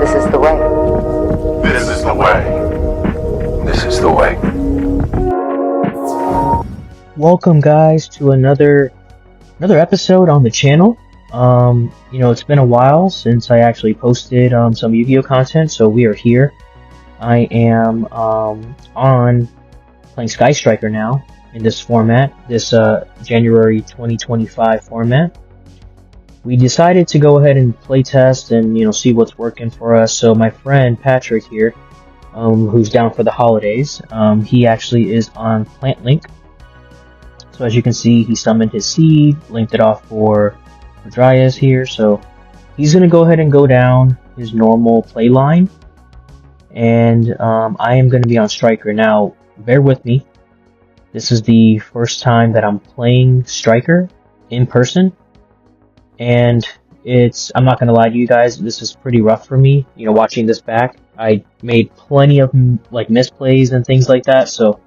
This is the way. This is the way. This is the way. Welcome guys to another episode on the channel. It's been a while since I actually posted some Yu-Gi-Oh content, so we are here. I am on playing Sky Striker now in this format, this January 2025 format. We decided to go ahead and play test and see what's working for us. So my friend Patrick here, who's down for the holidays, he actually is on Plant Link. So as you can see, he summoned his seed, linked it off for Dryas here. So he's gonna go ahead and go down his normal play line, and I am gonna be on Striker. Now, bear with me. This is the first time that I'm playing Striker in person. And I'm not gonna lie to you guys, this is pretty rough for me, watching this back. I made plenty of misplays and things like that, so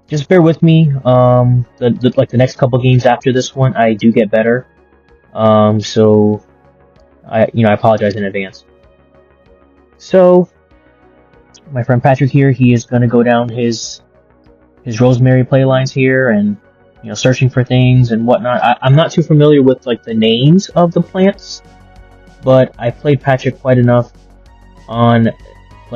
just bear with me. The next couple games after this one, I do get better. So I apologize in advance. So my friend Patrick here, he is gonna go down his Rosemary playlines here and searching for things and whatnot. I'm not too familiar with the names of the plants, but I played Patrick quite enough on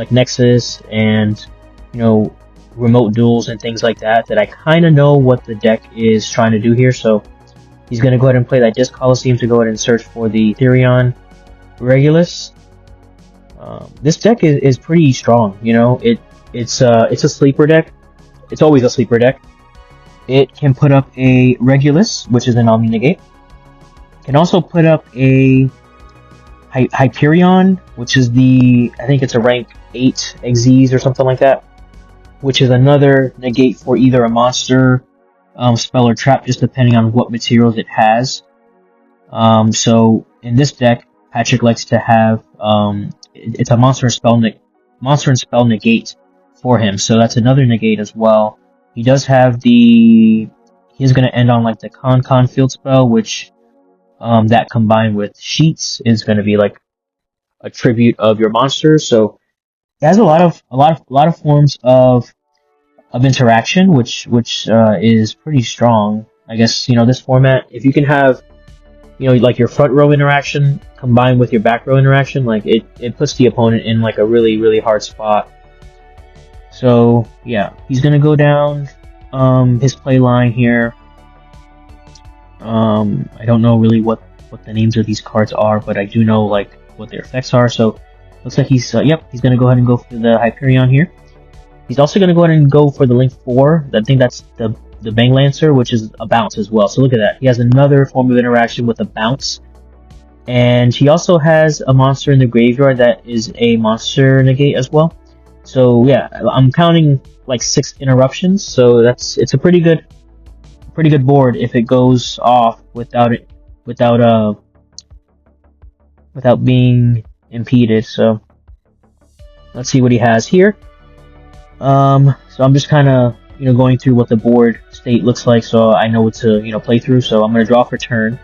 Nexus and remote duels and things like that I kind of know what the deck is trying to do here. So he's going to go ahead and play that Disc Coliseum to go ahead and search for the Therion Regulus. This deck is pretty strong. It's a sleeper deck. It's always a sleeper deck. It can put up a Regulus, which is an Omni Negate. Can also put up a Hyperion, which is I think it's a rank 8 Xyz or something like that, which is another negate for either a monster, spell, or trap, just depending on what materials it has. So in this deck, Patrick likes to have it's a monster and spell negate for him, so that's another negate as well. He does have he's going to end on the Con field spell, which that combined with Sheets is going to be a tribute of your monsters. So it has a lot of forms of interaction, which is pretty strong. I guess this format, if you can have your front row interaction combined with your back row interaction, it puts the opponent in a really hard spot. So yeah, he's gonna go down his play line here. I don't know really what the names of these cards are, but I do know what their effects are. So looks like he's gonna go ahead and go for the Hyperion here. He's also gonna go ahead and go for the Link 4. I think that's the Bang Lancer, which is a bounce as well. So look at that. He has another form of interaction with a bounce. And he also has a monster in the graveyard that is a monster negate as well. So yeah, I'm counting 6 interruptions. So it's a pretty good board if it goes off without being impeded. So let's see what he has here. So I'm just kind of going through what the board state looks like, so I know what to play through. So I'm gonna draw for turn.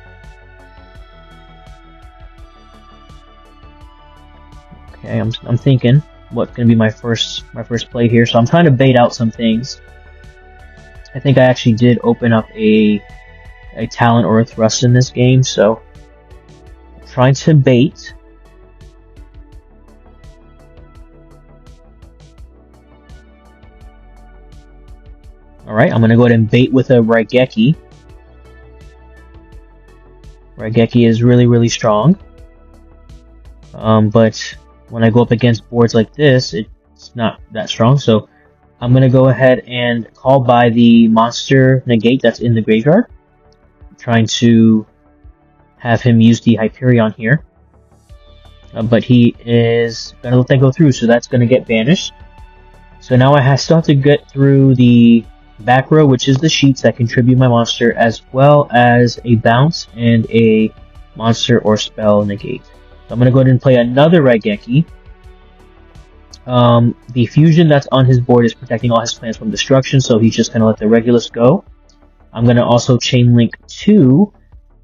Okay, I'm thinking what's gonna be my first play here. So I'm trying to bait out some things. I think I actually did open up a talent or a thrust in this game, so I'm trying to bait. Alright, I'm gonna go ahead and bait with a Raigeki. Raigeki is really strong. But when I go up against boards like this, it's not that strong. So I'm going to go ahead and call by the monster negate that's in the graveyard. I'm trying to have him use the Hyperion here. But he is going to let that go through, so that's going to get banished. So now I still have to get through the back row, which is the Sheets that contribute my monster, as well as a bounce and a monster or spell negate. So I'm going to go ahead and play another Raigeki. The fusion that's on his board is protecting all his plants from destruction, so he's just going to let the Regulus go. I'm going to also chain link 2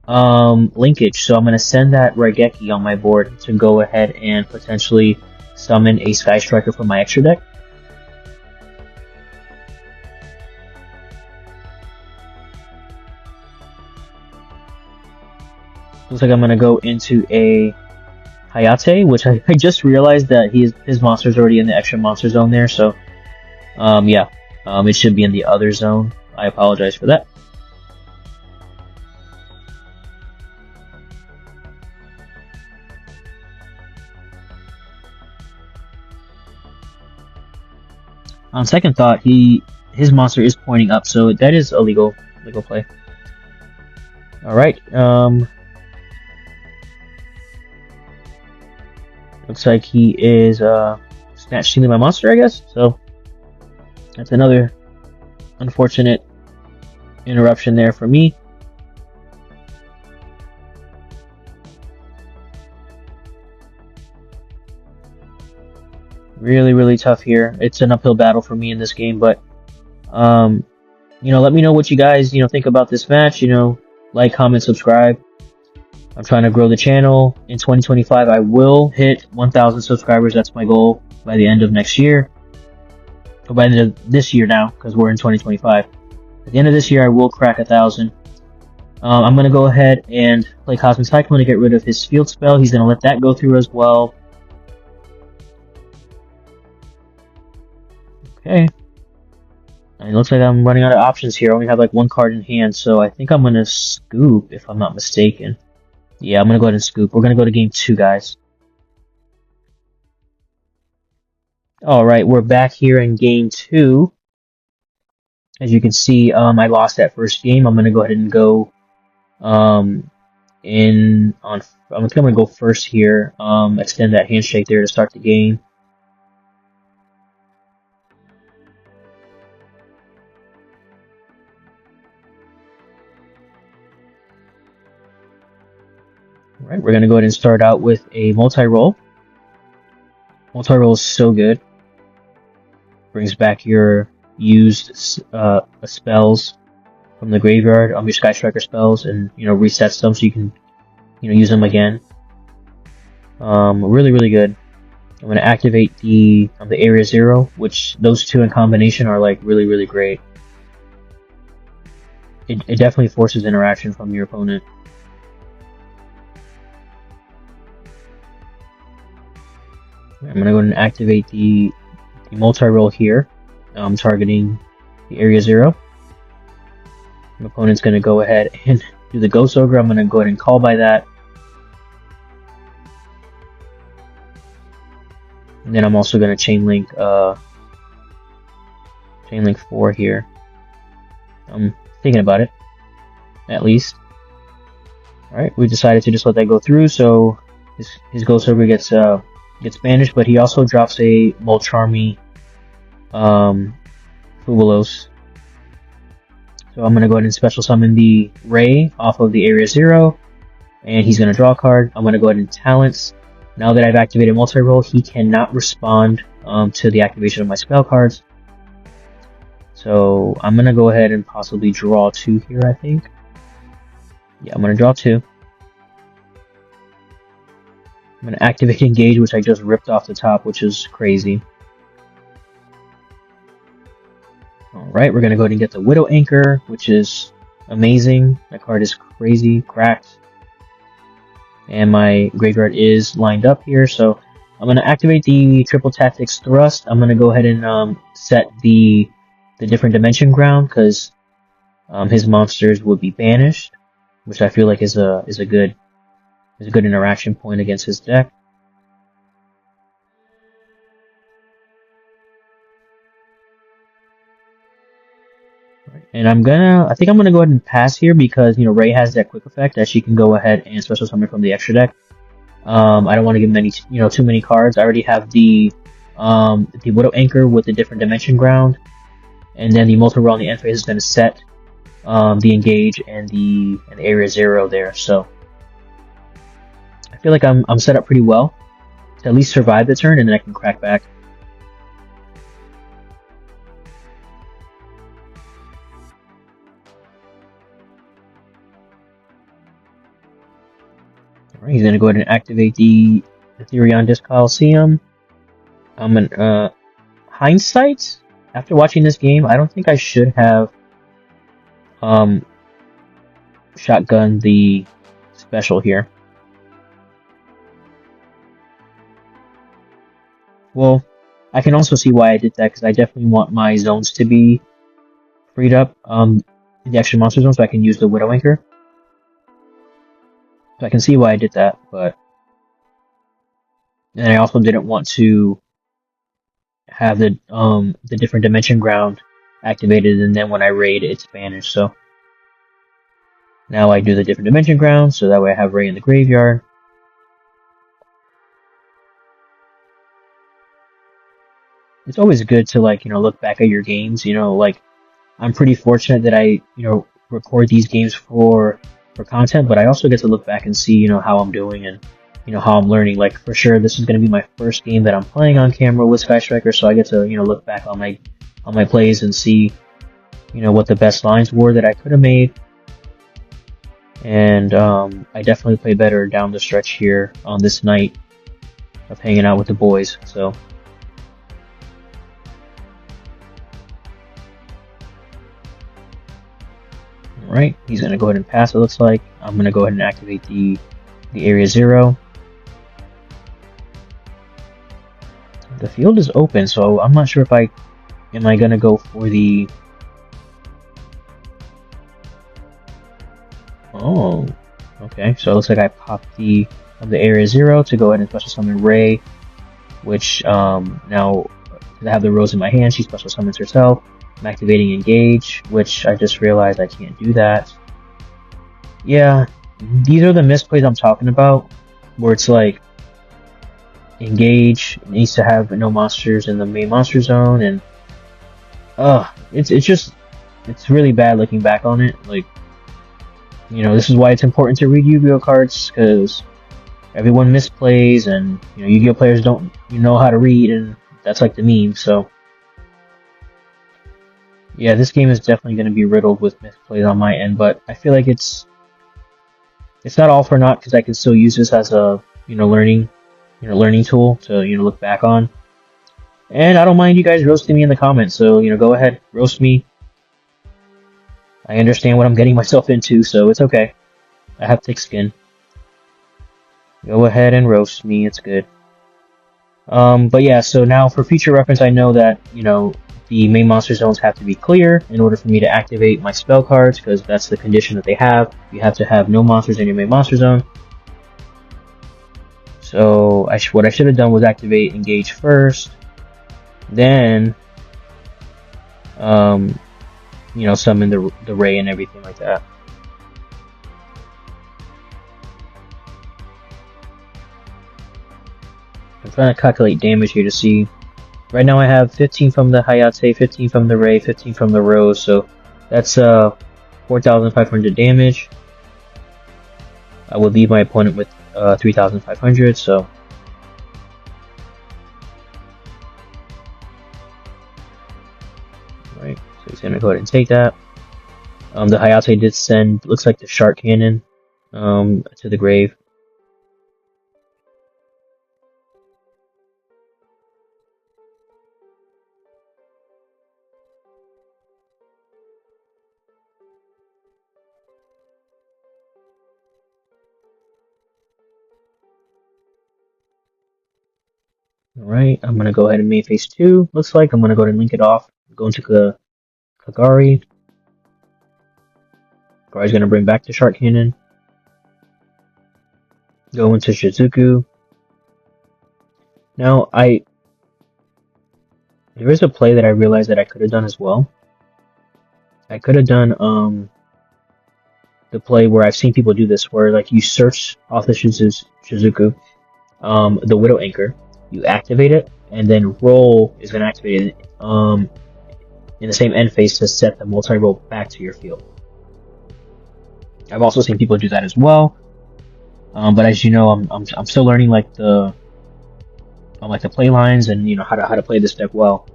linkage. So I'm going to send that Raigeki on my board to go ahead and potentially summon a Sky Striker from my extra deck. Looks like I'm going to go into a Hayate, which I just realized that his monster's already in the extra monster zone there, so yeah, it should be in the other zone. I apologize for that. On second thought, his monster is pointing up, so that is a legal play. All right, looks like he is snatch stealing my monster, I guess. So that's another unfortunate interruption there for me. Really tough here. It's an uphill battle for me in this game, but you know, let me know what you guys think about this match. You know, like, comment, subscribe. I'm trying to grow the channel. In 2025, I will hit 1,000 subscribers. That's my goal by the end of next year. Or by the end of this year now, because we're in 2025. At the end of this year, I will crack 1,000. I'm going to go ahead and play Cosmic Cyclone to get rid of his field spell. He's going to let that go through as well. Okay. And it looks like I'm running out of options here. I only have like one card in hand, so I think I'm going to scoop, if I'm not mistaken. Yeah, I'm going to go ahead and scoop. We're going to go to game 2, guys. Alright, we're back here in game 2. As you can see, I lost that first game. I'm going to go ahead and go I'm going to go first here. Extend that handshake there to start the game. Alright, we're going to go ahead and start out with a multi-roll. Multi-roll is so good. Brings back your used spells from the graveyard, your Sky Striker spells, and resets them so you can use them again. Really good. I'm going to activate the Area 0, which those two in combination are like really great. It definitely forces interaction from your opponent. I'm going to go ahead and activate the multi-roll here. I'm targeting the Area 0. My opponent's going to go ahead and do the Ghost Ogre. I'm going to go ahead and call by that. And then I'm also going to chain link 4 here. I'm thinking about it, at least. Alright, we decided to just let that go through, so his Ghost Ogre gets banished, but he also drops a Molcharmy Fubulos. So I'm going to go ahead and special summon the Ray off of the Area 0, and he's going to draw a card. I'm going to go ahead and Talents. Now that I've activated multi-roll, he cannot respond to the activation of my spell cards. So I'm going to go ahead and possibly draw 2 here, I think. Yeah, I'm going to draw 2. I'm going to activate Engage, which I just ripped off the top, which is crazy. Alright, we're going to go ahead and get the Widow Anchor, which is amazing. That card is crazy, cracked. And my graveyard is lined up here, so I'm going to activate the Triple Tactics Thrust. I'm going to go ahead and set the different dimension ground, because his monsters would be banished, which I feel like is a good interaction point against his deck. And I think I'm gonna go ahead and pass here because Ray has that quick effect that she can go ahead and special summon from the extra deck. I don't want to give too many cards. I already have the Widow Anchor with the different dimension ground, and then the multi-roll on the end phase is going to set the Engage and the Area 0 there. So I feel like I'm set up pretty well to at least survive the turn, and then I can crack back. Alright, he's gonna go ahead and activate the Ethereon Disc Coliseum. I'm an hindsight, after watching this game, I don't think I should have shotgun the special here. Well, I can also see why I did that, because I definitely want my zones to be freed up, the extra monster zone, so I can use the Widow Anchor. So I can see why I did that, but... And I also didn't want to have the different dimension ground activated, and then when I raid, it's banished, so... Now I do the different dimension ground, so that way I have Ray in the graveyard. It's always good to, like, look back at your games, like, I'm pretty fortunate that I, record these games for content, but I also get to look back and see, how I'm doing and, how I'm learning. Like, for sure, this is going to be my first game that I'm playing on camera with Sky Striker, so I get to, look back on my plays and see, what the best lines were that I could have made. And I definitely play better down the stretch here on this night of hanging out with the boys. So, alright, he's gonna go ahead and pass. It looks like I'm gonna go ahead and activate the area 0. The field is open, so I'm not sure if am I gonna go for the... Oh, okay. So it looks like I popped the area 0 to go ahead and special summon Ray, which now because I have the rose in my hand, she special summons herself. I'm activating engage, which I just realized I can't do that. Yeah, these are the misplays I'm talking about, where it's like engage needs to have no monsters in the main monster zone, and it's really bad looking back on it. Like, this is why it's important to read Yu-Gi-Oh cards, because everyone misplays, and Yu-Gi-Oh players don't know how to read, and that's like the meme. So yeah, this game is definitely going to be riddled with misplays on my end, but I feel like it's not all for naught, because I can still use this as a learning tool to look back on. And I don't mind you guys roasting me in the comments, so go ahead, roast me. I understand what I'm getting myself into, so it's okay. I have thick skin. Go ahead and roast me, it's good. But yeah, so now for future reference, I know that, the main monster zones have to be clear in order for me to activate my spell cards, because that's the condition that they have. You have to have no monsters in your main monster zone. So what I should have done was activate engage first, then summon the Ray and everything like that. I'm trying to calculate damage here to see. Right now I have 15 from the Hayate, 15 from the Ray, 15 from the Rose, so that's 4,500 damage. I will leave my opponent with 3,500, so... Right, so he's gonna go ahead and take that. The Hayate did send, looks like, the Shark Cannon to the grave. Alright, I'm gonna go ahead and main phase 2. Looks like I'm gonna go ahead and link it off. Go into Kagari. Kagari's gonna bring back the Shark Cannon. Go into Shizuku. Now, there is a play that I realized that I could have done as well. I could have done the play where I've seen people do this, where like you search off the Shizuku, the Widow Anchor, you activate it, and then roll is gonna activate it in the same end phase to set the multi-roll back to your field. I've also seen people do that as well, but as you know, I'm still learning like the play lines and how to play this deck well.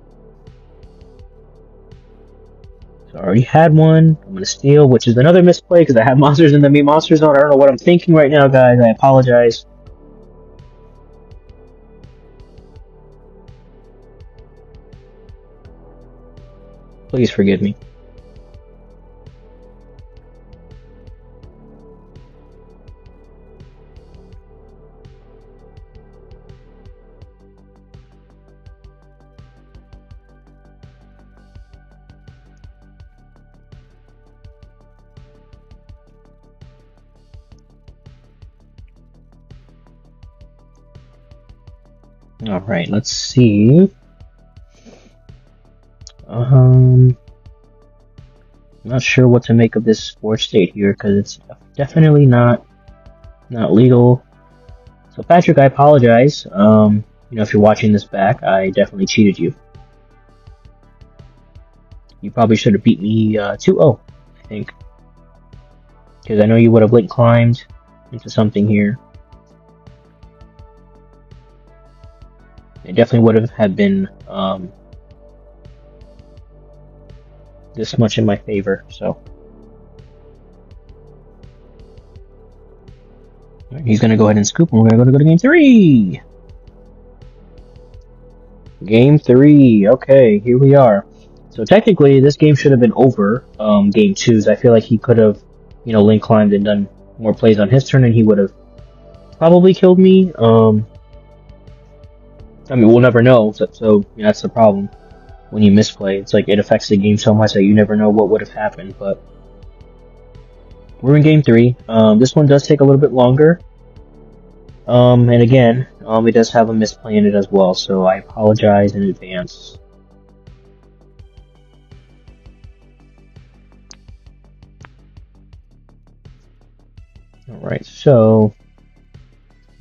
So I already had one. I'm gonna steal, which is another misplay because I have monsters in the main monster zone. I don't know what I'm thinking right now, guys. I apologize. Please forgive me. Alright, let's see. I'm not sure what to make of this forged state here, because it's definitely not legal. So Patrick, I apologize. If you're watching this back, I definitely cheated you. You probably should have beat me 2-0, I think. Because I know you would have link climbed into something here. It definitely would have been this much in my favor, so. Right, he's going to go ahead and scoop, and we're going to go to game 3! Game 3, okay, here we are. So technically, this game should have been over game 2's. I feel like he could have, link climbed and done more plays on his turn, and he would have probably killed me. I mean, we'll never know, so that's the problem. When you misplay, it's like it affects the game so much that you never know what would have happened, but we're in game 3. This one does take a little bit longer. And again, it does have a misplay in it as well, so I apologize in advance. Alright, so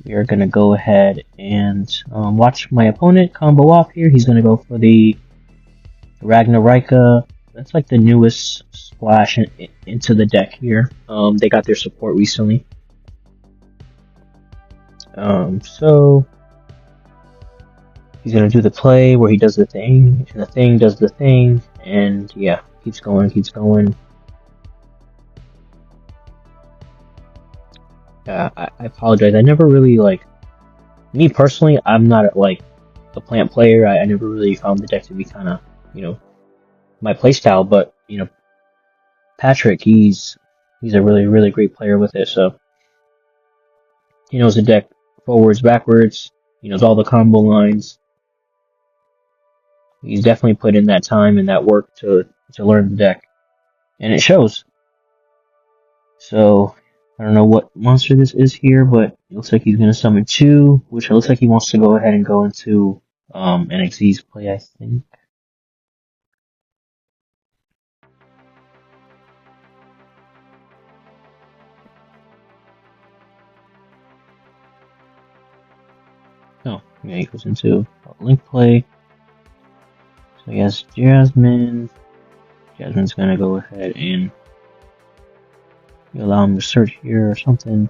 we are going to go ahead and watch my opponent combo off here. He's going to go for the Ragnarika. That's like the newest splash into the deck here. They got their support recently. So he's gonna do the play where he does the thing, and the thing does the thing, and yeah, keeps going. I apologize. I never really me personally. I'm not a plant player. I never really found the deck to be kind of my playstyle, but Patrick, he's a really great player with it. So he knows the deck forwards, backwards. He knows all the combo lines. He's definitely put in that time and that work to learn the deck, and it shows. So I don't know what monster this is here, but it looks like he's going to summon 2, which it looks like he wants to go ahead and go into NXZ's play, I think. Oh, yeah, he goes into link play. So he has Jasmine. Jasmine's going to go ahead and allow him to search here or something.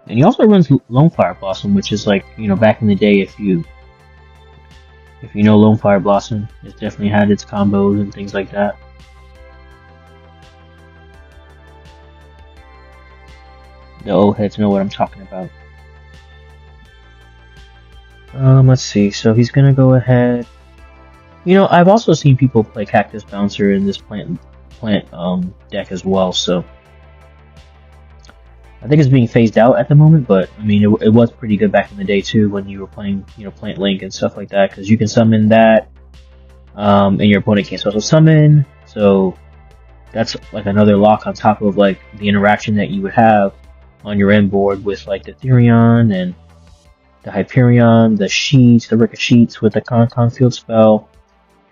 And he also runs Lone Fire Blossom, which is back in the day, if you know Lone Fire Blossom, it definitely had its combos and things like that. The old heads know what I'm talking about. Let's see, so he's gonna go ahead. I've also seen people play Cactus Bouncer in this plant deck as well, so I think it's being phased out at the moment, but I mean, it was pretty good back in the day too when you were playing, Plant Link and stuff like that, because you can summon that, and your opponent can't also summon, so that's another lock on top of the interaction that you would have on your end board with the Therion and the Hyperion, the Sheets, the Ricochet with the Con Field spell.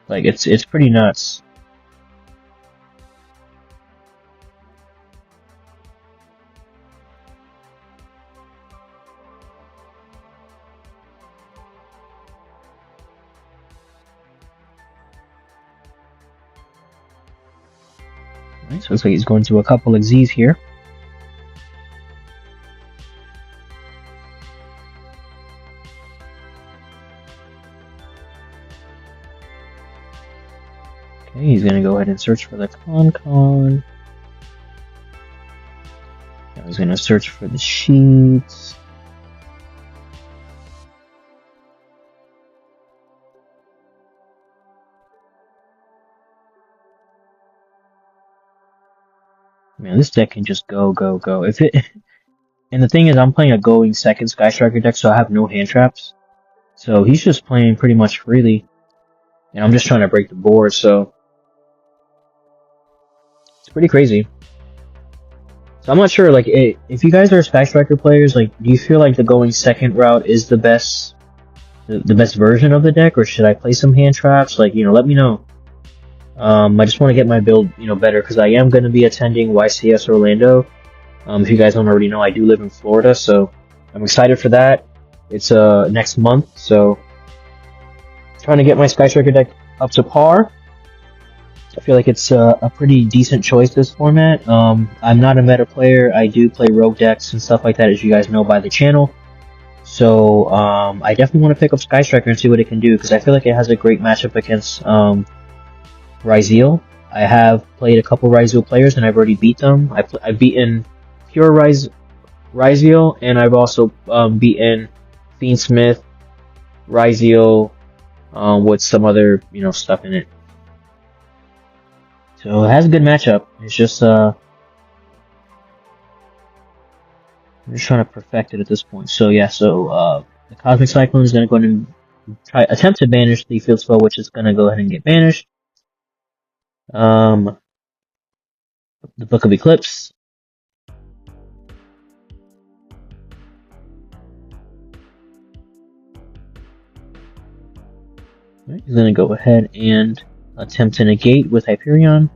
It's pretty nuts. Right, so looks like he's going to a couple of Z's here. Okay, he's gonna go ahead and search for the Con. Now he's gonna search for the sheets. Man, this deck can just go. If it, and the thing is, I'm playing a going second Sky Striker deck, so I have no hand traps. So he's just playing pretty much freely, and I'm just trying to break the board. So it's pretty crazy. So I'm not sure, like, if you guys are Sky Striker players, like, do you feel like the going second route is the best version of the deck, or should I play some hand traps? Like, let me know. I just want to get my build, better, because I am going to be attending YCS Orlando. If you guys don't already know, I do live in Florida, so I'm excited for that. It's next month, so trying to get my Sky Striker deck up to par. I feel like it's a pretty decent choice this format. I'm not a meta player. I do play rogue decks and stuff like that, as you guys know by the channel. So I definitely want to pick up Sky Striker and see what it can do, because I feel like it has a great matchup against Ryzeal. I have played a couple Ryzeal players and I've already beat them. I've beaten pure Ryzeal, and I've also beaten Fiendsmith, Ryzeal, with some other stuff in it. So it has a good matchup. It's just I'm just trying to perfect it at this point. So yeah, the Cosmic Cyclone is going to go ahead and attempt to banish the field spell, which is going to go ahead and get banished. The Book of Eclipse. Right, he's going to go ahead and attempt to negate with Hyperion.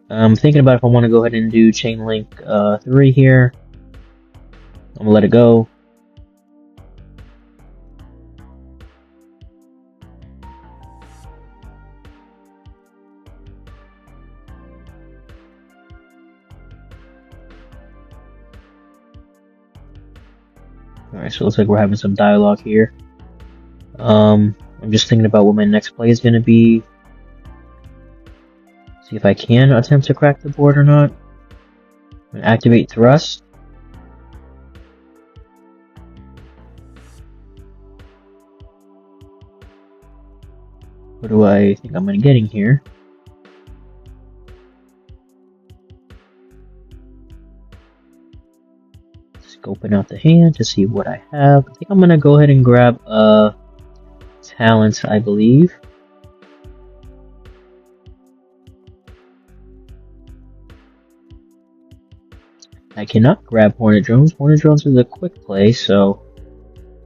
I'm thinking about if I want to go ahead and do Chain Link 3 here. I'm going to let it go. Alright, so it looks like we're having some dialogue here. I'm just thinking about what my next play is going to be. See if I can attempt to crack the board or not. I'm going to activate Thrust. What do I think I'm getting here? Scoping out the hand to see what I have. I think I'm going to go ahead and grab Talent, I believe. I cannot grab Hornet Drones. Hornet Drones is a quick play, so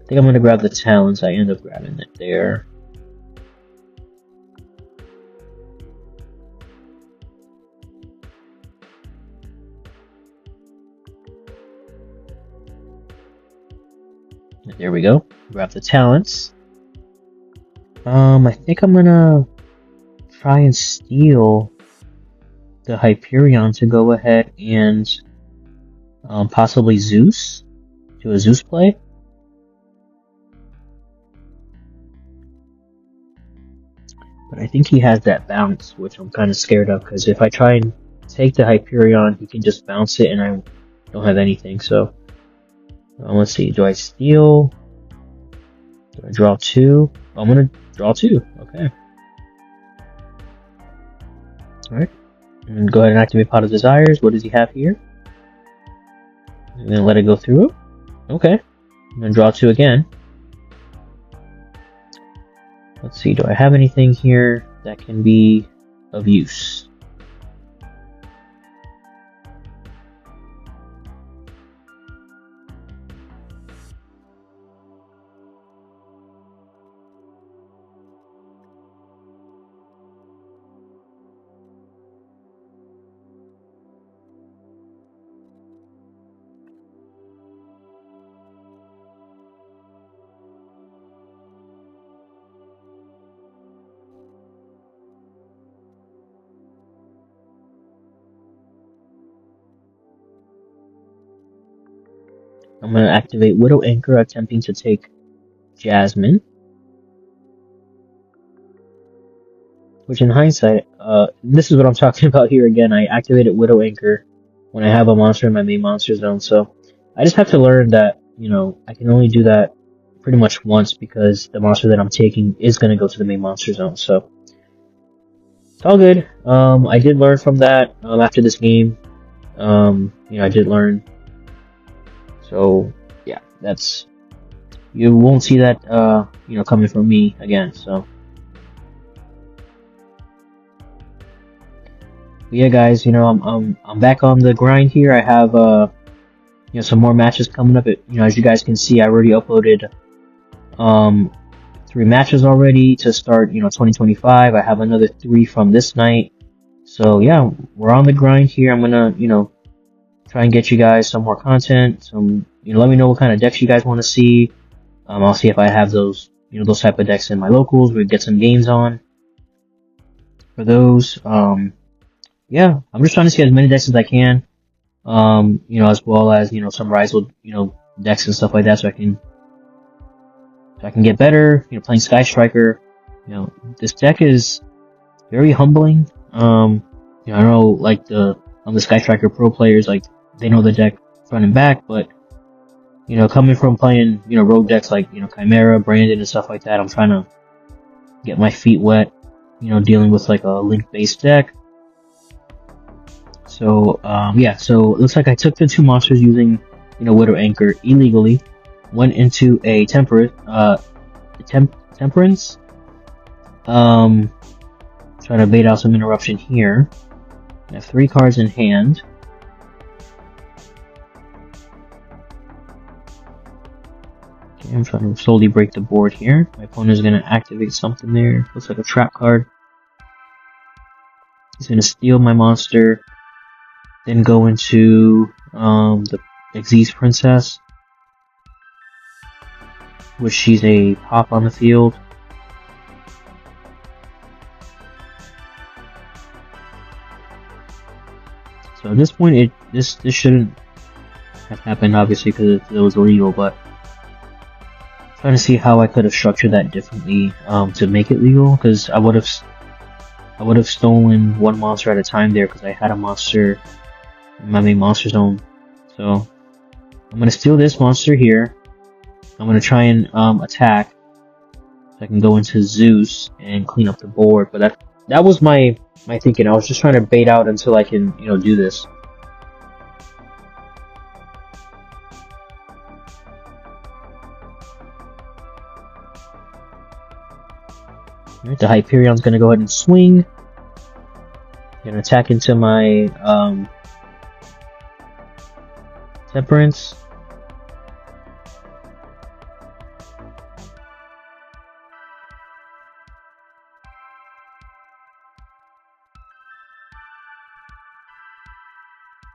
I think I'm going to grab the Talents. I end up grabbing it there. There we go. Grab the Talents. I think I'm gonna try and steal the Hyperion to go ahead and possibly Zeus. Do a Zeus play. But I think he has that bounce, which I'm kind of scared of, because if I try and take the Hyperion, he can just bounce it and I don't have anything, so... let's see, do I steal? Do I draw 2? Oh, I'm gonna draw 2, okay. Alright, and go ahead and activate Pot of Desires. What does he have here? And then let it go through. Okay, and then draw 2 again. Let's see, do I have anything here that can be of use? I'm going to activate Widow Anchor, attempting to take Jasmine. which in hindsight, this is what I'm talking about here again. I activated Widow Anchor when I have a monster in my main monster zone, so I just have to learn that, you know, I can only do that pretty much once because the monster that I'm taking is going to go to the main monster zone, so it's all good. I did learn from that, after this game. You know, I did learn. So, yeah, you won't see that, you know, coming from me again, so. But yeah, guys, you know, I'm back on the grind here. I have, you know, some more matches coming up. You know, as you guys can see, I already uploaded, 3 matches already to start, you know, 2025. I have another 3 from this night. So yeah, we're on the grind here. I'm gonna, you know, try and get you guys some more content. You know, let me know what kind of decks you guys want to see. I'll see if I have those, you know, those type of decks in my locals. We get some games on for those. Yeah, I'm just trying to see as many decks as I can. You know, as well as, you know, some Rival, you know, decks and stuff like that, so I can get better. You know, playing Sky Striker. You know, this deck is very humbling. You know, I know, like, the Sky Striker Pro players, like, they know the deck front and back, but, you know, coming from playing, you know, rogue decks like, you know, Chimera, Brandon, and stuff like that, I'm trying to get my feet wet, you know, dealing with, like, a link-based deck. So, yeah, so it looks like I took the 2 monsters using, you know, Widow Anchor illegally, went into a temperance, trying to bait out some interruption here. I have 3 cards in hand. Okay, I'm trying to slowly break the board here. My opponent is going to activate something there. Looks like a trap card. He's going to steal my monster. Then go into the Xyz Princess, which she's a pop on the field. So at this point, this shouldn't have happened, obviously, because it was illegal. But I'm trying to see how I could have structured that differently to make it legal, because I would have stolen 1 monster at a time there, because I had a monster in my main monster zone. So I'm gonna steal this monster here. I'm gonna try and attack, so I can go into Zeus and clean up the board. But that was my thinking. I was just trying to bait out until I can, you know, do this. Alright, the Hyperion's gonna go ahead and swing. Gonna attack into my Temperance.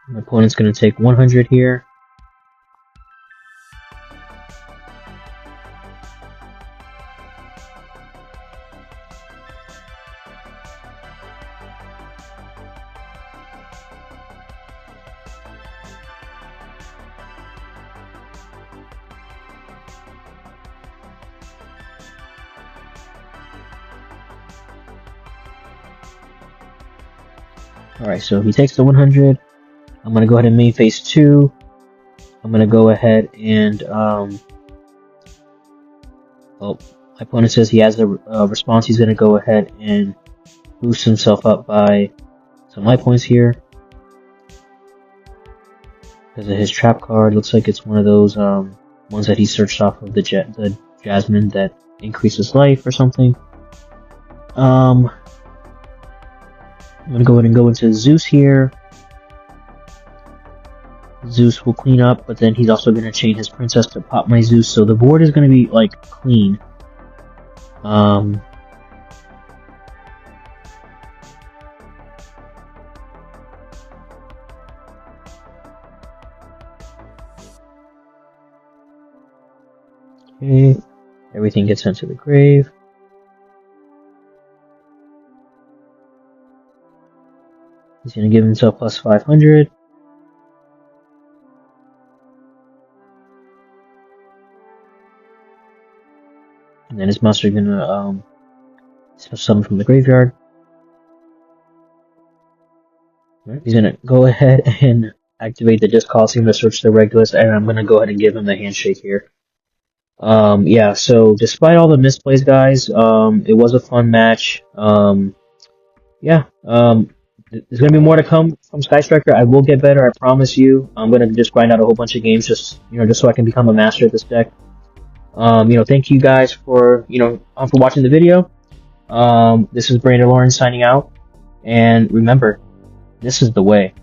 My opponent's gonna take 100 here. Alright, so he takes the 100. I'm gonna go ahead and main phase 2. I'm gonna go ahead and, well, my opponent says he has a response. He's gonna go ahead and boost himself up by some life points here. Because of his trap card, looks like it's one of those, ones that he searched off of the Jasmine that increases life or something. I'm gonna go ahead and go into Zeus here. Zeus will clean up, but then he's also gonna chain his princess to pop my Zeus, so the board is gonna be, like, clean. Okay, everything gets sent to the grave. He's gonna give himself plus 500. And then his monster is gonna summon from the graveyard. He's gonna go ahead and activate the Disc Coliseum to search the reg list, and I'm gonna go ahead and give him the handshake here. Yeah, so despite all the misplays, guys, it was a fun match. Yeah, there's gonna be more to come from Sky Striker. I will get better, I promise you. I'm gonna just grind out a whole bunch of games, just so I can become a master at this deck. Thank you guys for for watching the video. This is Brandon Lawrence signing out, and remember, this is the way.